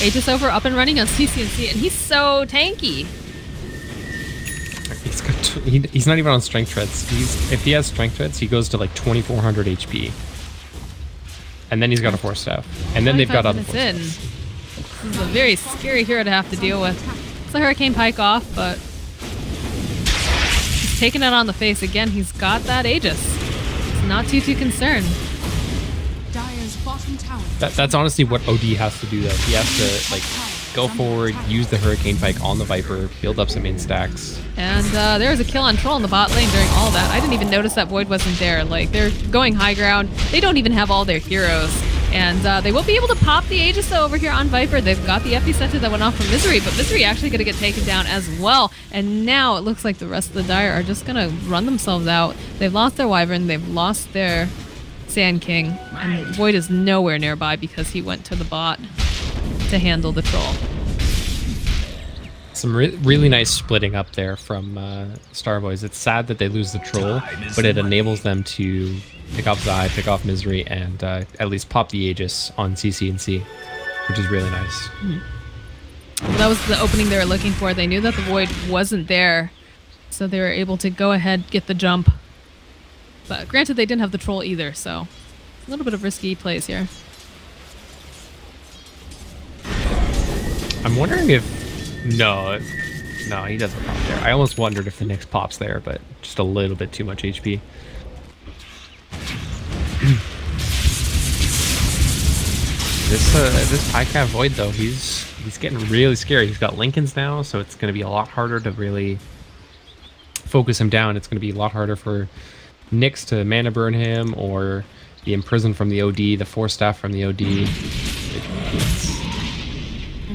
Aegis over, up and running on CCNC, and he's so tanky. He's not even on strength treads. If he has strength treads, he goes to like 2400 HP. And then he's got a force staff. And then they've got other force staffs. This is a very scary hero to have to deal with. It's the Hurricane Pike off, but he's taking it on the face again. He's got that Aegis. Not too concerned. That's honestly what OD has to do though. He has to like go forward, use the Hurricane Pike on the Viper, build up some in-stacks. And there was a kill on Troll in the bot lane during all that. I didn't even notice that Void wasn't there. Like, they're going high ground. They don't even have all their heroes. And they will be able to pop the Aegis though over here on Viper. They've got the Epicenter that went off from Misery, but Misery actually going to get taken down as well. And now it looks like the rest of the Dire are just going to run themselves out. They've lost their Wyvern. They've lost their Sand King, and Void is nowhere nearby because he went to the bot to handle the troll. Some really nice splitting up there from Starboyz. It's sad that they lose the troll, but it enables them to pick off Zai, pick off Misery, and at least pop the Aegis on CC and C, which is really nice. Well, that was the opening they were looking for. They knew that the Void wasn't there, so they were able to go ahead, get the jump. But granted, they didn't have the troll either, so a little bit of risky plays here. I'm wondering if... No, he doesn't pop there. I almost wondered if the Nyx pops there, but just a little bit too much HP. This high cap Void though, he's getting really scary. He's got Lincolns now, so it's going to be a lot harder to really focus him down. It's going to be a lot harder for Nyx to mana burn him or be imprisoned from the OD, the Force Staff from the OD.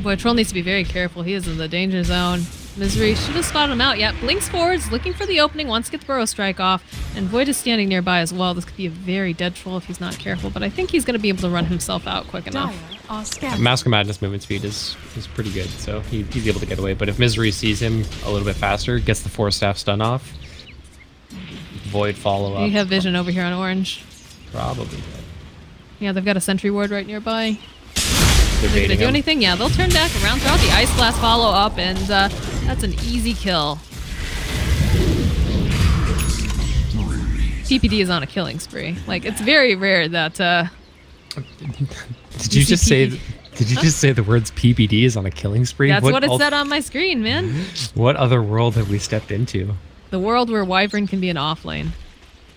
Boy, Troll needs to be very careful. He is in the danger zone. Misery should have spotted him out. Yeah, blinks forwards, looking for the opening, wants to get the Burrow Strike off. And Void is standing nearby as well. This could be a very dead Troll if he's not careful, but I think he's going to be able to run himself out quick enough. Mask of Madness movement speed is pretty good, so he's able to get away. But if Misery sees him a little bit faster, gets the Force Staff stun off, Void follow up. You have vision over here on orange. Probably. Yeah, they've got a sentry ward right nearby. They're Are they gonna do anything? Yeah, they'll turn back around, throw out the Ice Blast follow up, and that's an easy kill. PPD is on a killing spree. Like, it's very rare that. Did you just say? Did you just say the words PPD is on a killing spree? That's what it said on my screen, man. What other world have we stepped into? The world where Wyvern can be an off lane.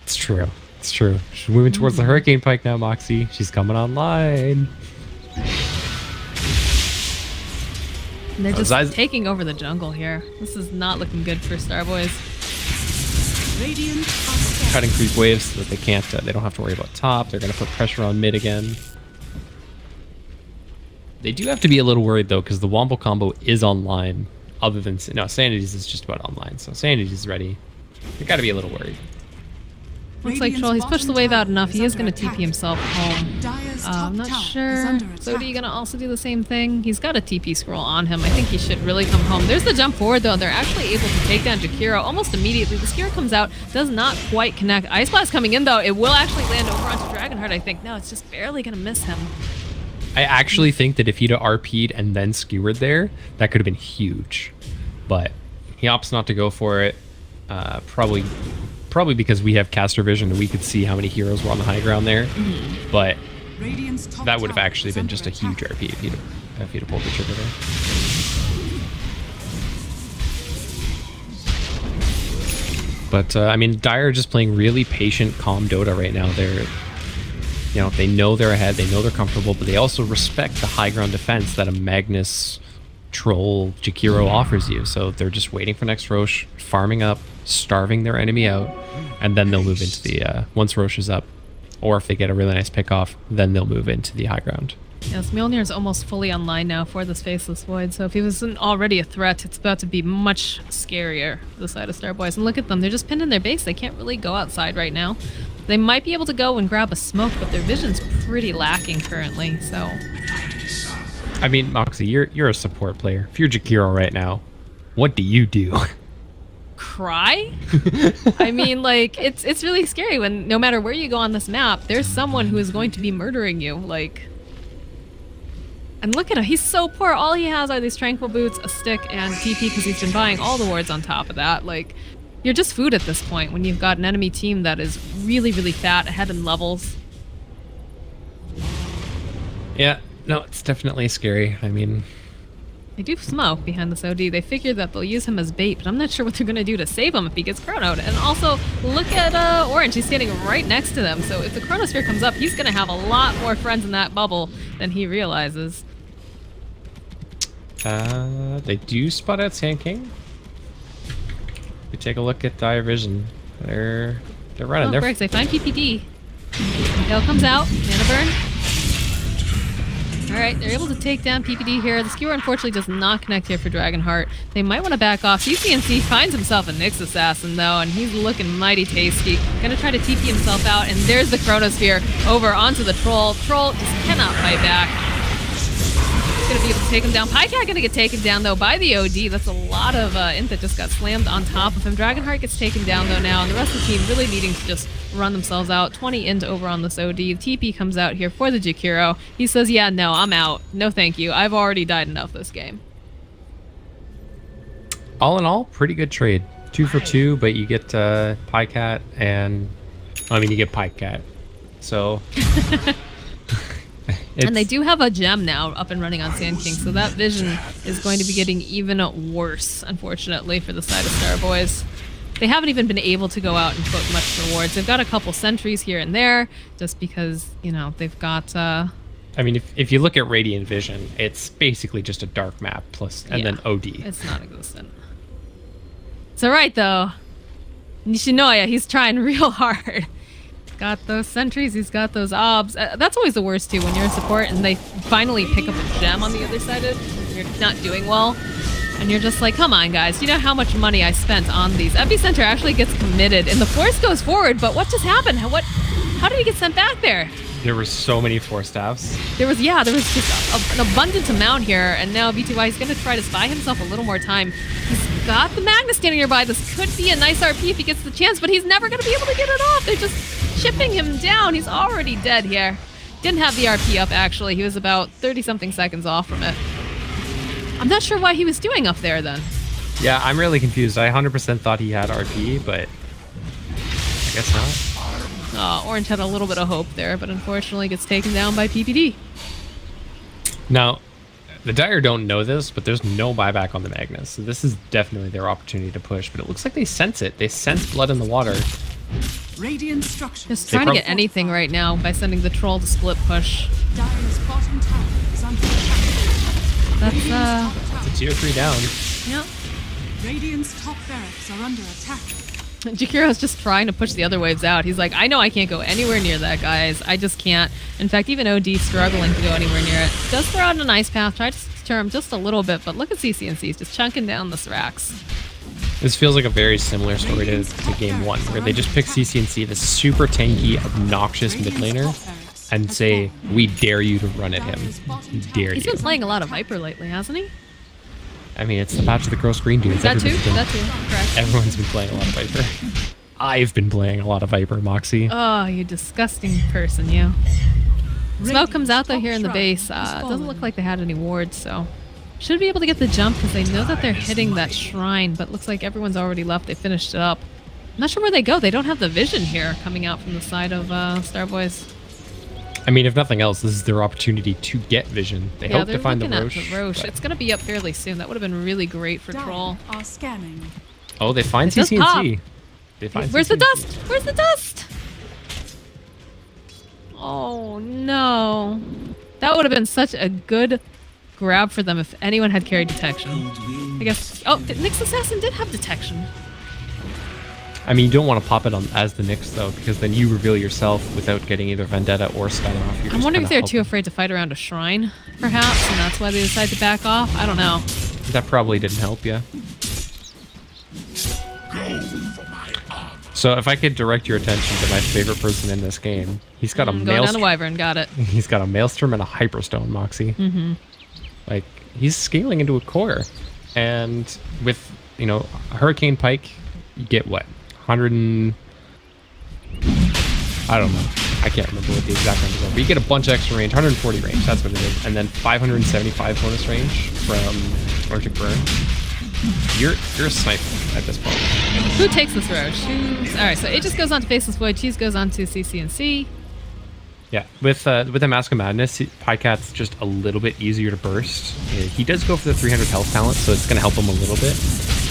It's true. It's true. She's moving towards the Hurricane Pike now, Moxie. She's coming online. And they're just taking over the jungle here. This is not looking good for Starboyz. Cutting creep waves so that they can't. They don't have to worry about top. They're going to put pressure on mid again. They do have to be a little worried though, because the Womble combo is online. Other than Sanity's is just about online, so Sanity's ready. They got to be a little worried. Looks like Troll, he's pushed the wave out enough. He is going to TP himself home. I'm not sure. Sodi going to also do the same thing. He's got a TP scroll on him. I think he should really come home. There's the jump forward, though. They're actually able to take down Jakiro almost immediately. The Skira comes out, does not quite connect. Ice Blast coming in, though. It will actually land over onto Dragonheart, I think. No, it's just barely going to miss him. I actually think that if he'd have RP'd and then skewered there, that could have been huge. But he opts not to go for it. Probably because we have caster vision and we could see how many heroes were on the high ground there. But that would have actually been just a huge RP if he'd have pulled the trigger there. But I mean, Dire are just playing really patient, calm Dota right now. They know they're ahead, they know they're comfortable, but they also respect the high ground defense that a Magnus, Troll, Jakiro offers you. So they're just waiting for next Roche, farming up, starving their enemy out, and then they'll move into the once Roche is up, or if they get a really nice pick off, then they'll move into the high ground. Yes, Mjolnir is almost fully online now for this Faceless Void, so if he wasn't already a threat, it's about to be much scarier for the side of Starboyz. And look at them, they're just pinned in their base. They can't really go outside right now. They might be able to go and grab a smoke, but their vision's pretty lacking currently, so... I mean, Moxie, you're a support player. If you're Jakiro right now, what do you do? Cry? I mean, like, it's really scary when no matter where you go on this map, there's someone who is going to be murdering you, like... And look at him, he's so poor. All he has are these Tranquil Boots, a stick, and TP because he's been buying all the wards on top of that. Like, you're just food at this point when you've got an enemy team that is really, really fat, ahead in levels. Yeah, no, it's definitely scary. I mean... They do smoke behind this OD. They figure that they'll use him as bait, but I'm not sure what they're going to do to save him if he gets chronoed. And also, look at Orange. He's standing right next to them. So if the Chronosphere comes up, he's going to have a lot more friends in that bubble than he realizes. They do spot out Sand King. We take a look at Dire Vision. They're running. Oh, Briggs, they find PPD. Hail comes out. Mana burn. Alright, they're able to take down PPD here. The skewer unfortunately does not connect here for Dragonheart. They might want to back off. CCNC finds himself a Nyx Assassin though, and he's looking mighty tasty. Gonna try to TP himself out, and there's the Chronosphere over onto the Troll. Troll just cannot fight back. Gonna be able to take him down. Pycat gonna get taken down though by the OD. That's a lot of int that just got slammed on top of him. Dragonheart gets taken down though now, and the rest of the team really needing to just run themselves out. 20 int over on this OD. TP comes out here for the Jakiro. He says, yeah, no, I'm out. No thank you. I've already died enough this game. All in all, pretty good trade. 2 for 2, but you get Pycat and... I mean, you get Pycat. So... And they do have a gem now up and running on Sand King, so that vision is going to be getting even worse, unfortunately, for the side of Starboyz. They haven't even been able to go out and put much rewards. They've got a couple sentries here and there, just because, you know, they've got... I mean, if you look at Radiant Vision, it's basically just a dark map plus, and then OD. It's non-existent. It's alright, though. Nishinoya, he's trying real hard. Got those sentries, he's got those obs. That's always the worst too, when you're in support and they finally pick up a gem on the other side of it, you're not doing well. And you're just like, come on guys, you know how much money I spent on these. Epicenter actually gets committed and the force goes forward, but what just happened? How did he get sent back there? There were so many force staffs. There was just an abundant amount here, and now B2Y is going to try to buy himself a little more time. He's got the Magnus standing nearby. This could be a nice RP if he gets the chance, but he's never going to be able to get it off. They're just chipping him down. He's already dead here. Didn't have the RP up, actually. He was about 30-something seconds off from it. I'm not sure why he was doing up there, then. Yeah, I'm really confused. I 100% thought he had RP, but I guess not. Orange had a little bit of hope there, but unfortunately gets taken down by PPD. Now, the Dire don't know this, but there's no buyback on the Magnus. So this is definitely their opportunity to push, but it looks like they sense it. They sense blood in the water. Radiant structure. Just trying to get anything right now by sending the Troll to split push. Dire's bottom tower is under attack. That's a tier 3 down. Yep. Radiant's top barracks are under attack. Jakiro's just trying to push the other waves out. He's like, I know I can't go anywhere near that, guys. I just can't. In fact, even OD struggling to go anywhere near it. Does throw out an ice path, try to deter him just a little bit, but look at CCNC's just chunking down the Srax. This feels like a very similar story to Game 1, where they just pick CCNC, the super tanky, obnoxious mid laner, and say, we dare you to run at him. We dare you. He's been playing a lot of Viper lately, hasn't he? I mean, it's the patch of the gross green dudes. That too, correct. Everyone's been playing a lot of Viper. I've been playing a lot of Viper, Moxie. Oh, you disgusting person, you. Smoke comes out though here in the base. Doesn't look like they had any wards, so should be able to get the jump because they know that they're hitting that shrine, but looks like everyone's already left. They finished it up. I'm not sure where they go. They don't have the vision here coming out from the side of Starboyz. I mean, if nothing else, this is their opportunity to get vision. They hope to find the Roche. It's going to be up fairly soon. That would have been really great for Troll. Are scanning. Oh, they find CCNC. Where's the dust? Where's the dust? Oh, no. That would have been such a good grab for them if anyone had carried detection. I guess... Oh, Nyx Assassin did have detection. I mean, you don't want to pop it on as the Nyx, though, because then you reveal yourself without getting either Vendetta or Stun off. I'm wondering if they're too afraid to fight around a shrine, perhaps, and that's why they decide to back off. I don't know. That probably didn't help, yeah. So if I could direct your attention to my favorite person in this game, he's got a Going down the Wyvern, got it. He's got a Maelstrom and a Hyperstone, Moxie. Like, he's scaling into a core. And with, you know, Hurricane Pike, you get what? 100 and... I don't know. I can't remember what the exact numbers are. But you get a bunch of extra range. 140 range, that's what it is. And then 575 bonus range from Arctic Burn. You're a sniper at this point. Who takes this Roche? Alright, so it just goes on to Faceless Void. Cheese goes on to CCNC. Yeah, with the Mask of Madness, Pycat's just a little bit easier to burst. He does go for the 300 health talent, so it's going to help him a little bit.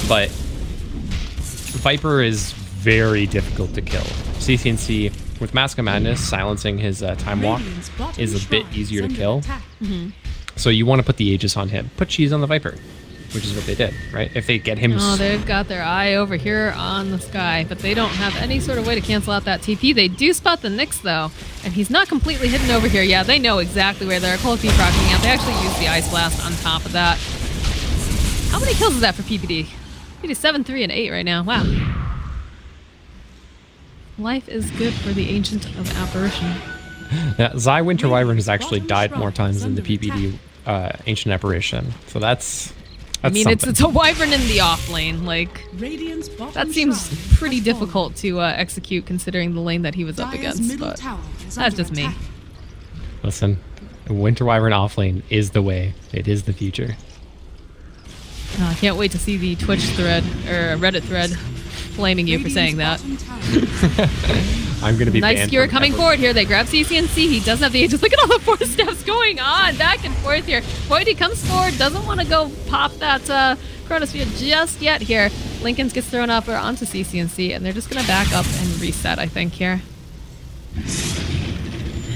But Viper is very difficult to kill. CCNC, with Mask of Madness, silencing his Time Walk is a bit easier to kill. So you want to put the Aegis on him. Put Cheese on the Viper. which is what they did, right? If they get him... Oh, they've got their eye over here on the sky, but they don't have any sort of way to cancel out that TP. They do spot the Nyx, though, and he's not completely hidden over here. Yeah, they know exactly where they're. Cold Feet rocking out. They actually use the Ice Blast on top of that. How many kills is that for PPD? PPD 7, 3, and 8 right now. Wow. Life is good for the Ancient of Apparition. Yeah, Zai Winter Wyvern has actually died more times than the PPD Ancient Apparition, so that's I mean, something. it's a Wyvern in the off lane. Like, that seems pretty difficult to execute considering the lane that he was up against, but that's just me. Listen, Winter Wyvern off lane is the way. It is the future. I can't wait to see the Twitch thread, or Reddit thread, flaming you for saying that. I'm going to be nice skewer coming forward here. They grab CCNC. He doesn't have the Aegis. Look at all the 4 steps going on back and forth here. Boyd comes forward, doesn't want to go pop that Chronosphere just yet here. Lincolns gets thrown up onto CCNC, and they're just going to back up and reset, I think, here.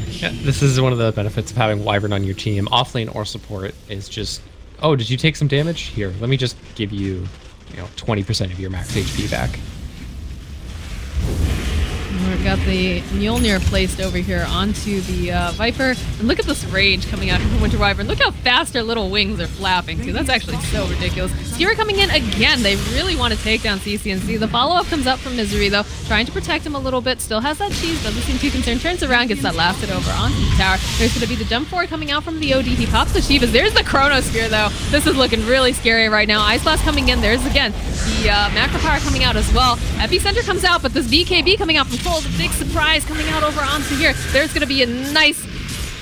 Yeah, this is one of the benefits of having Wyvern on your team. Offlane or support is just, oh, did you take some damage? Here, let me just give you, 20% of your max HP back. We've got the Mjolnir placed over here onto the Viper. And look at this rage coming out from Winter Wyvern. Look how fast their little wings are flapping, too. That's actually so ridiculous. Skewer coming in again. They really want to take down CCNC. The follow-up comes up from Misery, though, trying to protect him a little bit. Still has that cheese, doesn't seem too concerned. Turns around, gets that lasted over onto the tower. There's going to be the jump forward coming out from the OD. He pops the Shivas. There's the Chronosphere, though. This is looking really scary right now. Ice Blast coming in. There's, again, the Macro Power coming out as well. Epicenter comes out, but this BKB coming out from Troll is a big surprise coming out over onto here. There's going to be a nice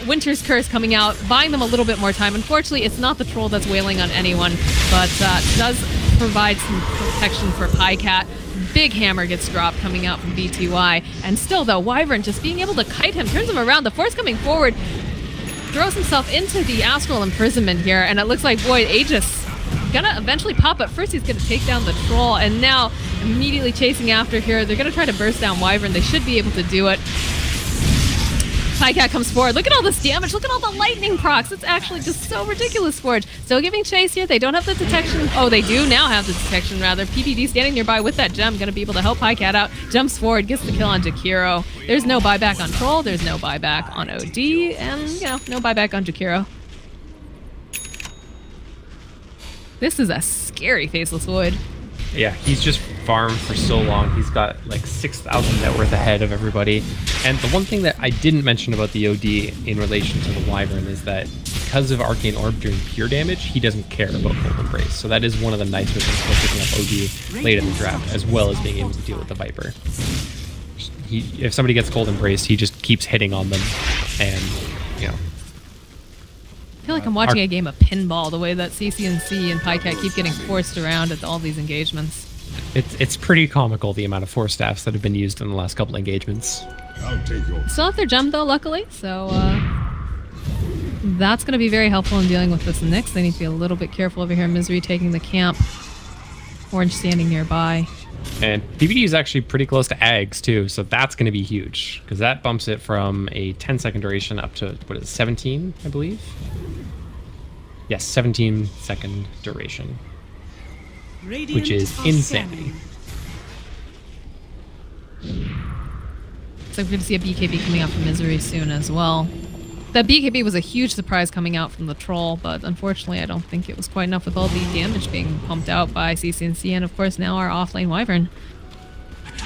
Winter's Curse coming out, buying them a little bit more time. Unfortunately, it's not the Troll that's wailing on anyone, but does provide some protection for Pycat. Big hammer gets dropped coming out from BTY. And still, though, Wyvern just being able to kite him, turns him around. The Force coming forward, throws himself into the Astral Imprisonment here, and it looks like Void Aegis gonna eventually pop, but first he's gonna take down the Troll, and now immediately chasing after here. They're gonna try to burst down Wyvern. They should be able to do it. Pycat comes forward. Look at all this damage. Look at all the lightning procs. It's actually just so ridiculous, Forge. Still giving chase here. They don't have the detection. Oh, they do now have the detection, rather. PPD standing nearby with that gem. Gonna be able to help Pycat out. Jumps forward, gets the kill on Jakiro. There's no buyback on Troll. There's no buyback on OD. And, no buyback on Jakiro. This is a scary Faceless Void. Yeah, he's just farmed for so long. He's got like 6,000 net worth ahead of everybody. And the one thing that I didn't mention about the OD in relation to the Wyvern is that because of Arcane Orb doing pure damage, he doesn't care about Cold Embrace. So that is one of the nicer things about picking up OD late in the draft, as well as being able to deal with the Viper. If somebody gets Cold Embrace, he just keeps hitting on them, and I feel like I'm watching a game of pinball, the way that CCNC and Pycat keep getting forced around at all these engagements. It's pretty comical, the amount of force staffs that have been used in the last couple engagements. Still have their gem, though, luckily, so that's going to be very helpful in dealing with this Nyx. They need to be a little bit careful over here. Misery taking the camp. Orange standing nearby. And PPD is actually pretty close to Ags, too, so that's going to be huge, because that bumps it from a 10-second duration up to, 17, I believe? Yes, 17-second duration, which is insanity. So we're going to see a BKB coming out from Misery soon as well. That BKB was a huge surprise coming out from the Troll, but unfortunately I don't think it was quite enough with all the damage being pumped out by CCNC, and of course now our offlane Wyvern.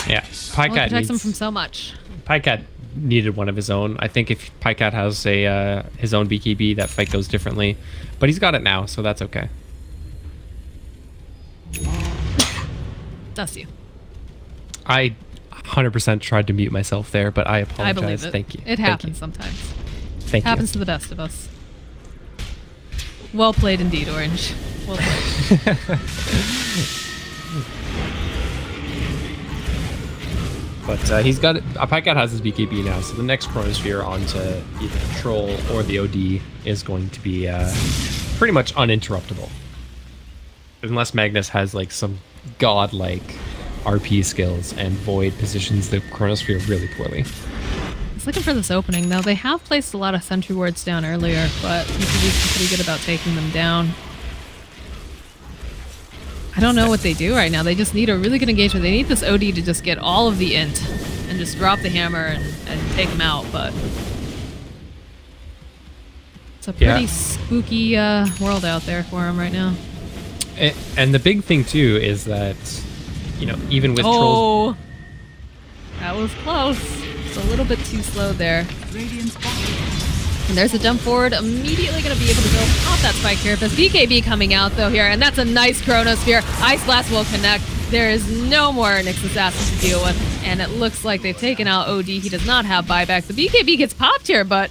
Yeah, Pycat protects him from so much. Pycat needed one of his own. I think if Pycat has a his own BKB, that fight goes differently. But he's got it now, so that's okay. That's you. I 100% tried to mute myself there, but I apologize. I believe it. Thank you. It happens sometimes. Thank you. Happens to the best of us. Well played indeed, Orange. Well played. But he's got Pycat has his BKB now, so the next Chronosphere onto either the Troll or the OD is going to be pretty much uninterruptible, unless Magnus has like some godlike RP skills and Void positions the Chronosphere really poorly. I was looking for this opening though. They have placed a lot of sentry wards down earlier, but PPD's pretty good about taking them down. I don't know what they do right now. They just need a really good engagement. They need this OD to just get all of the int and just drop the hammer and take him out, but it's a pretty spooky world out there for him right now. And the big thing too is that, you know, even with trolls... That was close. Just a little bit too slow there. And there's a jump forward, immediately going to be able to go off that spike here. There's BKB coming out though here, and that's a nice Chronosphere. Ice Blast will connect. There is no more Nyx Assassin to deal with, and it looks like they've taken out OD. He does not have buyback. The BKB gets popped here, but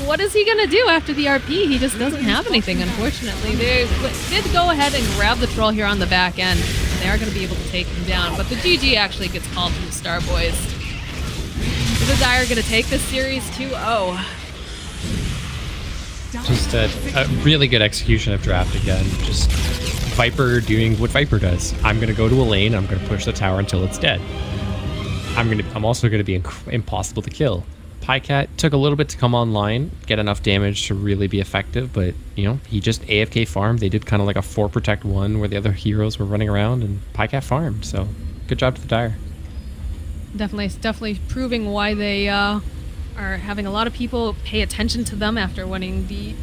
what is he going to do after the RP? He just doesn't have anything, unfortunately. They did go ahead and grab the troll here on the back end, and they are going to be able to take him down, but the GG actually gets called from the Starboyz. Is the Dire going to take this series 2-0? Just a really good execution of draft again. Just Viper doing what Viper does. I'm going to go to a lane, I'm going to push the tower until it's dead. I'm also going to be impossible to kill. Pycat took a little bit to come online, get enough damage to really be effective, but you know, he just AFK farmed. They did kind of like a 4 protect 1 where the other heroes were running around, and Pycat farmed. So good job to the Dire. Definitely proving why they are having a lot of people pay attention to them after winning the